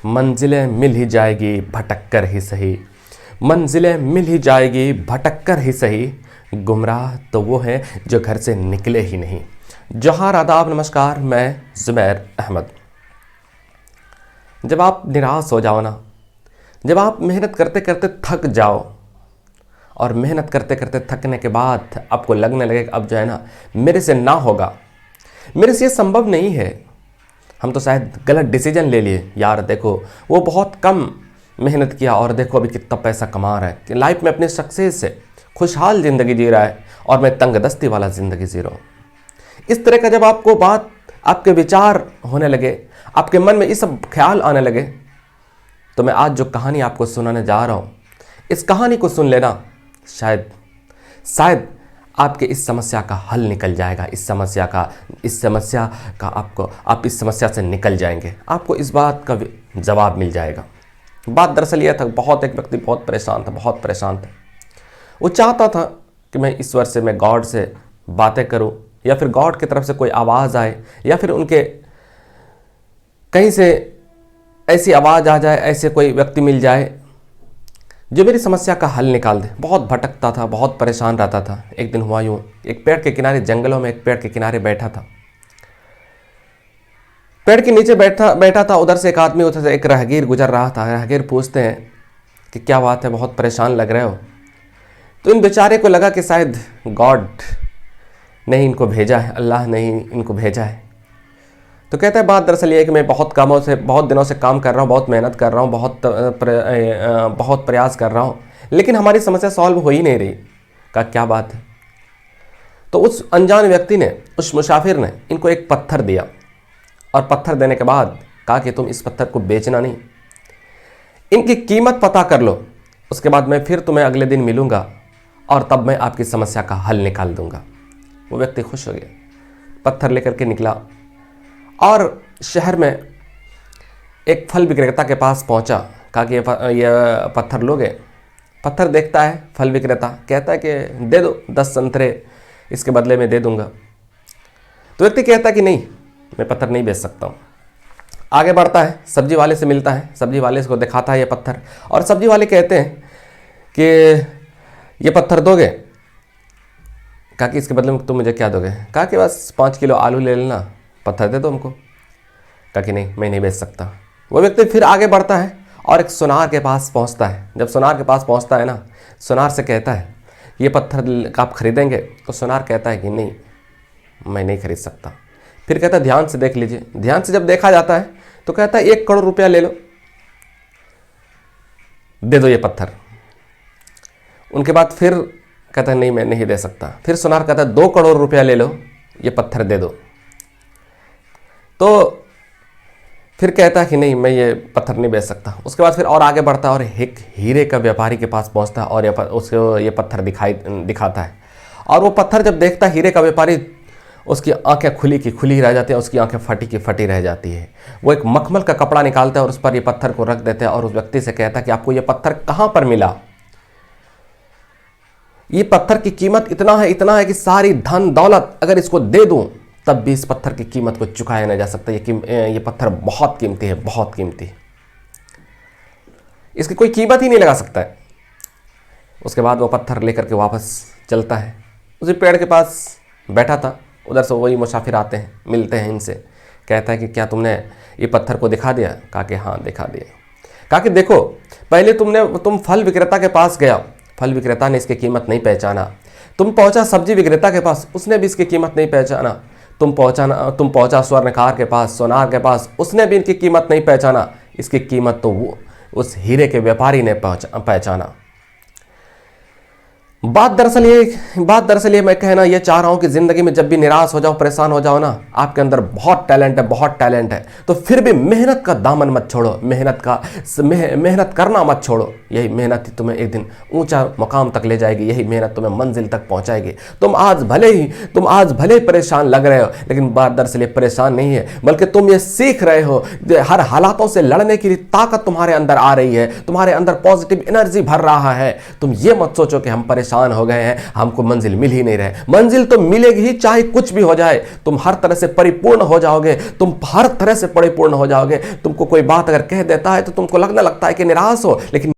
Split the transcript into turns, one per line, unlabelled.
मंजिलें मिल ही जाएगी भटक कर ही सही, मंजिलें मिल ही जाएगी भटक कर ही सही, गुमराह तो वो है जो घर से निकले ही नहीं। जोहार, आदाब, नमस्कार, मैं ज़ुबैर अहमद। जब आप निराश हो जाओ ना, जब आप मेहनत करते करते थक जाओ और मेहनत करते करते थकने के बाद आपको लगने लगे कि अब जो है ना मेरे से ना होगा, मेरे से ये संभव नहीं है, हम तो शायद गलत डिसीजन ले लिए, यार देखो वो बहुत कम मेहनत किया और देखो अभी कितना पैसा कमा रहा है, कि लाइफ में अपने सक्सेस से खुशहाल ज़िंदगी जी रहा है और मैं तंगदस्ती वाला ज़िंदगी जी रहा हूँ। इस तरह का जब आपको बात, आपके विचार होने लगे, आपके मन में ये सब ख्याल आने लगे, तो मैं आज जो कहानी आपको सुनाने जा रहा हूँ, इस कहानी को सुन लेना, शायद आपके इस समस्या का हल निकल जाएगा। इस समस्या का आप इस समस्या से निकल जाएंगे, आपको इस बात का जवाब मिल जाएगा। बात दरअसल यह था, एक व्यक्ति बहुत परेशान था। वो चाहता था कि मैं ईश्वर से, मैं गॉड से बातें करूं, या फिर गॉड की तरफ से कोई आवाज़ आए, या फिर उनके कहीं से ऐसी आवाज़ आ जाए, ऐसे कोई व्यक्ति मिल जाए जो मेरी समस्या का हल निकाल दे। बहुत भटकता था, बहुत परेशान रहता था। एक दिन हुआ यूँ, एक पेड़ के किनारे, जंगलों में एक पेड़ के किनारे बैठा था। पेड़ के नीचे बैठा था। उधर से एक आदमी, उधर से एक राहगीर गुजर रहा था। राहगीर पूछते हैं कि क्या बात है, बहुत परेशान लग रहे हो। तो इन बेचारे को लगा कि शायद गॉड ने इनको भेजा है, अल्लाह ने ही इनको भेजा है। तो कहता है बात दरअसल ये है कि मैं बहुत दिनों से काम कर रहा हूँ, बहुत मेहनत कर रहा हूँ, बहुत प्रयास कर रहा हूँ, लेकिन हमारी समस्या सॉल्व हो ही नहीं रही। कहा क्या बात है। तो उस अनजान व्यक्ति ने, उस मुसाफिर ने इनको एक पत्थर दिया, और पत्थर देने के बाद कहा कि तुम इस पत्थर को बेचना नहीं, इनकी कीमत पता कर लो, उसके बाद मैं फिर तुम्हें अगले दिन मिलूंगा और तब मैं आपकी समस्या का हल निकाल दूंगा। वो व्यक्ति खुश हो गया, पत्थर लेकर के निकला और शहर में एक फल विक्रेता के पास पहुंचा। कहा कि ये पत्थर लोगे। पत्थर देखता है फल विक्रेता, कहता है कि दे दो 10 संतरे, इसके बदले में दे दूंगा। तो व्यक्ति कहता है कि नहीं, मैं पत्थर नहीं बेच सकता हूँ। आगे बढ़ता है, सब्जी वाले से मिलता है, सब्जी वाले को दिखाता है ये पत्थर, और सब्जी वाले कहते हैं कि ये पत्थर दोगे। कहा कि इसके बदले में तुम मुझे क्या दोगे। कहा कि बस 5 किलो आलू ले लेना, पत्थर दे दो हमको। कहा कि नहीं, मैं नहीं बेच सकता। वो व्यक्ति फिर आगे बढ़ता है और एक सुनार के पास पहुंचता है। जब सुनार के पास पहुंचता है ना, सुनार से कहता है ये पत्थर आप खरीदेंगे। तो सुनार कहता है कि नहीं, मैं नहीं खरीद सकता। फिर कहता है ध्यान से देख लीजिए। ध्यान से जब देखा जाता है तो कहता है 1 करोड़ रुपया ले लो, दे दो ये पत्थर। उनके बाद फिर कहता है नहीं, मैं नहीं दे सकता। फिर सुनार कहता है 2 करोड़ रुपया ले लो, ये पत्थर दे दो। तो फिर कहता है कि नहीं, मैं ये पत्थर नहीं बेच सकता। उसके बाद फिर और आगे बढ़ता है और एक हीरे का व्यापारी के पास पहुंचता है और उसको ये पत्थर दिखाता है। और वो पत्थर जब देखता है हीरे का व्यापारी, उसकी आंखें खुली की खुली रह जाती है, उसकी आंखें फटी की फटी रह जाती है। वो एक मखमल का कपड़ा निकालता है और उस पर ये पत्थर को रख देता है और उस व्यक्ति से कहता है कि आपको ये पत्थर कहाँ पर मिला। ये पत्थर की कीमत इतना है कि सारी धन दौलत अगर इसको दे दूं तब भी इस पत्थर की कीमत को चुकाया नहीं जा सकता। ये पत्थर बहुत कीमती है, बहुत कीमती। इसकी कोई कीमत ही नहीं लगा सकता है। उसके बाद वो पत्थर लेकर के वापस चलता है। उसी पेड़ के पास बैठा था, उधर से वही मुसाफिर आते हैं, मिलते हैं इनसे। कहता है कि क्या तुमने ये पत्थर को दिखा दिया। कहा कि हाँ, दिखा दिया। कहा कि देखो, पहले तुम फल विक्रेता के पास गया, फल विक्रेता ने इसकी कीमत नहीं पहचाना। तुम पहुंचा सब्जी विक्रेता के पास, उसने भी इसकी कीमत नहीं पहचाना। तुम पहुंचा स्वर्णकार के पास, सोनार के पास, उसने भी इनकी कीमत नहीं पहचाना। इसकी कीमत तो वो उस हीरे के व्यापारी ने पहचाना। बात दरअसल ये मैं कहना ये चाह रहा हूं कि जिंदगी में जब भी निराश हो जाओ, परेशान हो जाओ ना, आपके अंदर बहुत टैलेंट है, तो फिर भी मेहनत का दामन मत छोड़ो, मेहनत करना मत छोड़ो। यही मेहनत ही तुम्हें एक दिन ऊंचा मुकाम तक ले जाएगी, यही मेहनत तुम्हें मंजिल तक पहुंचाएगी। तुम आज भले ही परेशान लग रहे हो, लेकिन बात दरअसल ये परेशान नहीं है, बल्कि तुम ये सीख रहे हो। हर हालातों से लड़ने की ताकत तुम्हारे अंदर आ रही है, तुम्हारे अंदर पॉजिटिव एनर्जी भर रहा है। तुम ये मत सोचो कि हम परेशान परेशान हो गए हैं, हमको मंजिल मिल ही नहीं रहे। मंजिल तो मिलेगी ही, चाहे कुछ भी हो जाए। तुम हर तरह से परिपूर्ण हो जाओगे, तुम हर तरह से परिपूर्ण हो जाओगे। तुमको कोई बात अगर कह देता है तो तुमको लगता है कि निराश हो, लेकिन